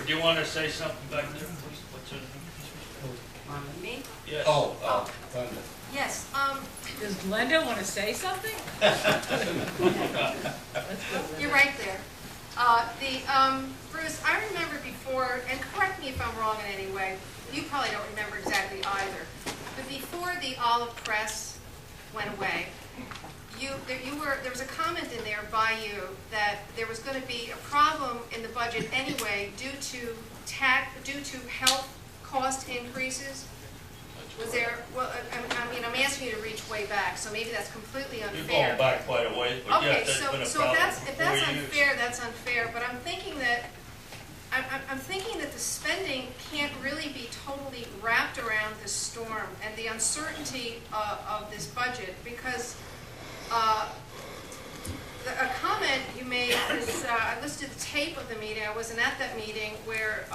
do you want to say something back there? What's your name? Me? Yes. Glenda. Yes, Does Glenda want to say something? you're right there. Bruce, I remember before, and correct me if I'm wrong in any way, you probably don't remember exactly either, but before the olive press went away, there was a comment in there by you that there was going to be a problem in the budget anyway due to health cost increases. Was there? Well, I mean, I'm asking you to reach way back, so maybe that's completely unfair. You're going back quite a ways, but Okay, yes, there's been a so problem if that's for 4 years. unfair, that's unfair. But I'm thinking that the spending can't really be totally wrapped around this storm and the uncertainty of this budget, because a comment you made is I listened to the tape of the meeting. I wasn't at that meeting where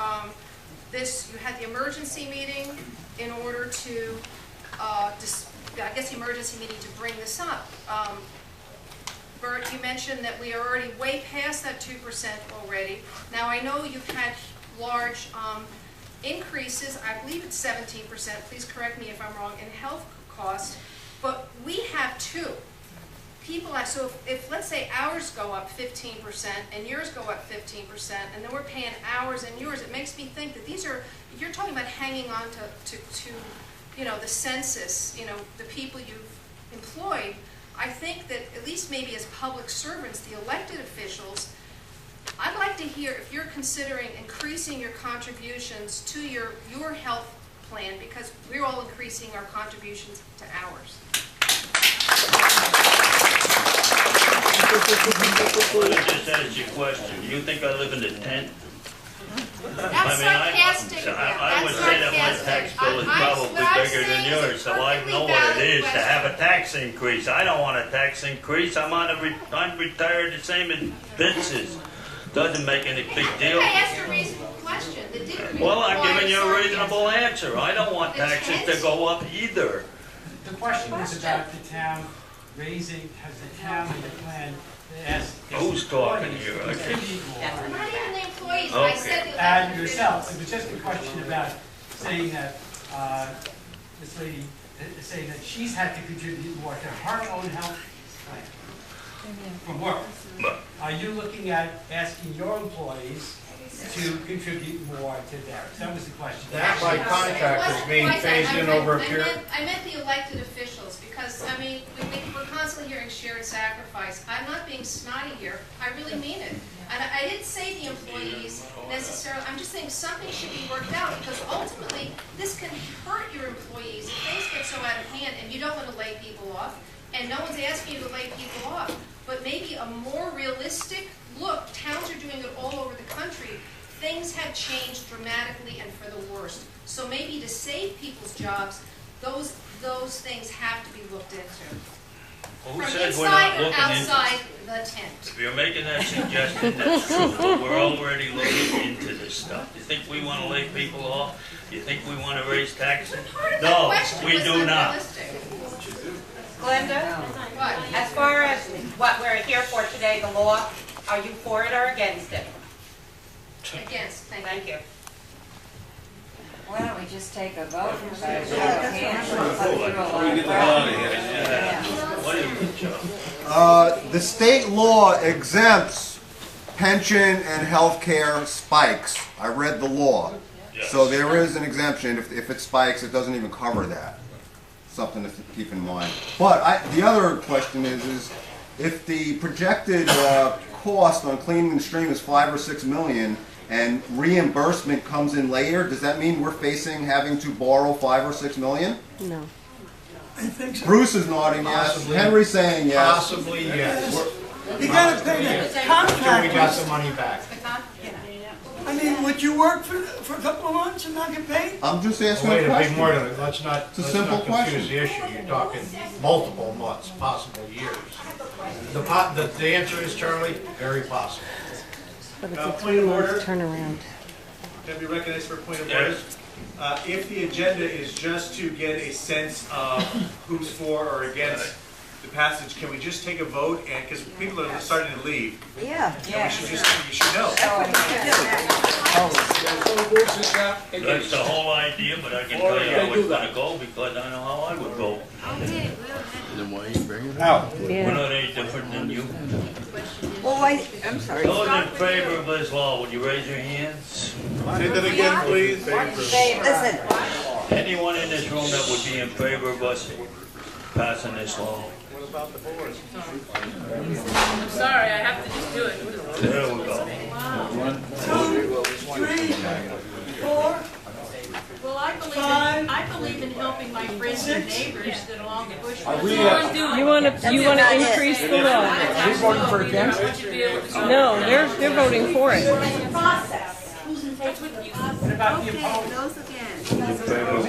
you had the emergency meeting in order to I guess the emergency meeting to bring this up. Bert, you mentioned that we are already way past that 2% already. Now I know you've had large increases. I believe it's 17%. Please correct me if I'm wrong in health costs, but we have too. So if let's say ours go up 15% and yours go up 15%, and then we're paying ours and yours, it makes me think that you're talking about hanging on to the census, the people you've employed. I think that at least maybe as public servants, the elected officials, I'd like to hear if you're considering increasing your contributions to your health plan, because we're all increasing our contributions to ours. Let me just ask you a question. You think I live in a tent? That's sarcastic. I would say that my tax bill is probably bigger than yours, so I know what it is to have a tax increase. I don't want a tax increase. I'm retired the same as Vince is. Doesn't make any big deal. I asked a reasonable question. Well, I'm giving you a reasonable answer. I don't want taxes to go up either. The question is about the town raising, has the town and the plan asked... Who's talking here? I'm not even the employees, but I said the elected yourself. It was just a question about saying that this lady is saying that she's had to contribute more to her own health plan from work. Are you looking at asking your employees to contribute more to theirs? That was the question. That by contract is being phased in over a period. I meant the elected officials, because, I mean, we're constantly hearing shared sacrifice. I'm not being snotty here. I really mean it. And I didn't say the employees necessarily. I'm just saying something should be worked out, because ultimately this can hurt your employees if things get so out of hand and you don't want to lay people off, and no one's asking you to lay people off. But maybe a more realistic look. Towns are doing it all over the country. Things have changed dramatically and for the worst. So maybe to save people's jobs, those things have to be looked into. Who From said we're not inside or looking outside into? the tent. If you're making that suggestion, that's true, but we're already looking into this stuff. You think we want to lay people off? You think we want to raise taxes? No, we do not. Glenda, What? as far as what we're here for today, the law, are you for it or against it? Against, thank you. Thank you. Why don't we just take a vote? What is it, Joe? The state law exempts pension and health care spikes. I read the law. Yes. So there is an exemption. If it spikes, it doesn't even cover that. Something to keep in mind. But the other question is if the projected cost on cleaning the stream is $5 or $6 million, and reimbursement comes in later, does that mean we're having to borrow $5 or $6 million? No. I think so. Bruce is nodding yes. Possibly. Henry's saying yes. Possibly, yes. You gotta pay the Until we contractors. got some money back. I mean, would you work for a couple of months and not get paid? I'm just asking Wait, a it'll be question. more than it. Let's not simple confuse the issue. You're talking multiple months, possible years. The answer is, Charlie, very possible. But it's a Point of order. 3-month turnaround. Can I be recognized for a point of Yes. order? If the agenda is just to get a sense of who's for or against the passage, can we just take a vote? And because people are starting to leave, Yeah. you should know. Oh, bullshit now. That's the whole idea, but I can tell you how it's gonna go because I know how I would vote. We're not any different than you. I'm sorry. Those in favor of this law, would you raise your hands? Say that again, please. Listen, Anyone in this room that would be in favor of us passing this law? I'm sorry, I have to just do it. There we go. 3, 4, Well, I believe in helping my friends and neighbors that along the bush. You want to increase the law? Are we voting for against? No, they're voting for it. process. Who's in favor of the process? What about the opposed? Those again.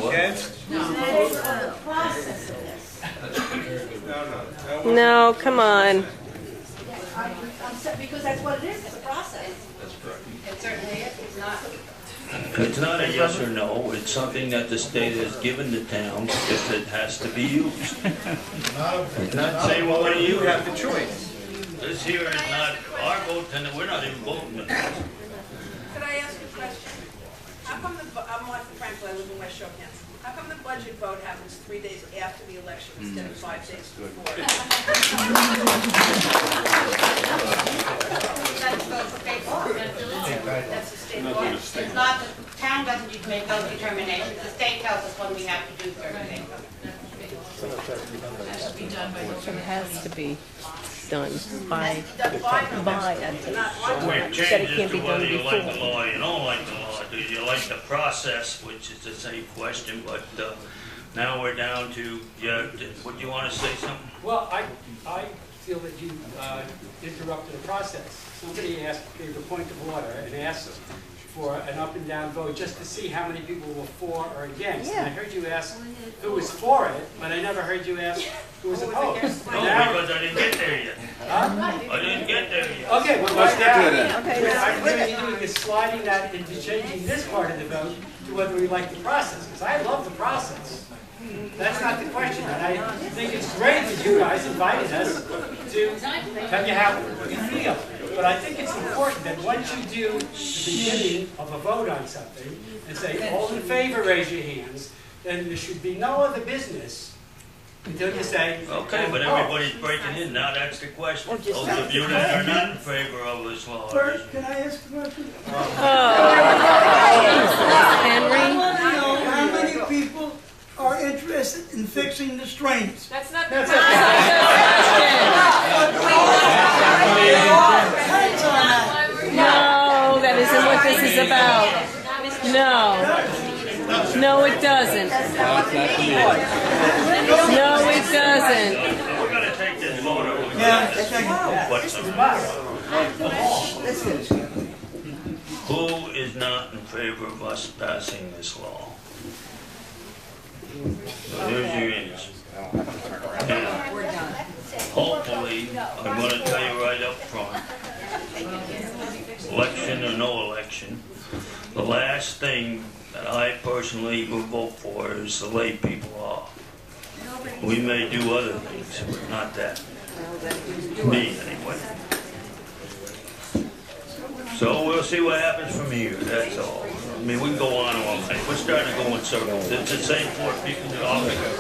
Against? The process of this. No, come on. Because that's what it is, it's a process. It certainly is, it's not. It's not a yes or no, it's something that the state has given the town if it has to be used. It's not saying we're gonna use You have it. the choice. This here is not our vote, and we're not even voting it. Could I ask a question? How come I'm Martha Franklin, I live in West Shore. How come the budget vote happens 3 days after the election instead of 5 days before? That's the state law. That's the state law. It's not, the town doesn't make those determinations. The state tells us when we have to do certain things. It has to be done by. We've Said it changed it can't to be done whether you like the before. law or you don't like the law. Do you like the process, which is the same question, but now we're down to, would you want to say something? Well, I feel that you interrupted the process. Somebody gave a point of order and asked for an up and down vote just to see how many people were for or against. And I heard you ask who was for it, but I never heard you ask who was opposed. No, because I didn't get there yet. Huh? I didn't get there yet. Okay, well, right now, what I'm doing is sliding that into changing this part of the vote to whether we like the process, because I love the process. That's not the question, and I think it's great that you guys invited us to tell you how you feel. But I think it's important that once you do the beginning of a vote on something and say, all in favor, raise your hands, then there should be no other business until you say, Okay, but everybody's breaking in, now that's the question. Those of you that are not in favor of this law. First, can I ask a question? Henry? I want to know how many people are interested in fixing the drains. That's not the No, that isn't what this is about. No. No, it doesn't. No, it doesn't. We're gonna take this vote over. Who is not in favor of us passing this law? So here's your answer. Now, hopefully, I'm gonna tell you right up front, election or no election, the last thing that I personally will vote for is the lay people law. We may do other things, but not that. Me, anyway. So we'll see what happens from here, that's all. I mean, we can go on all night. We're starting to go in circles. It's the same four people that all together.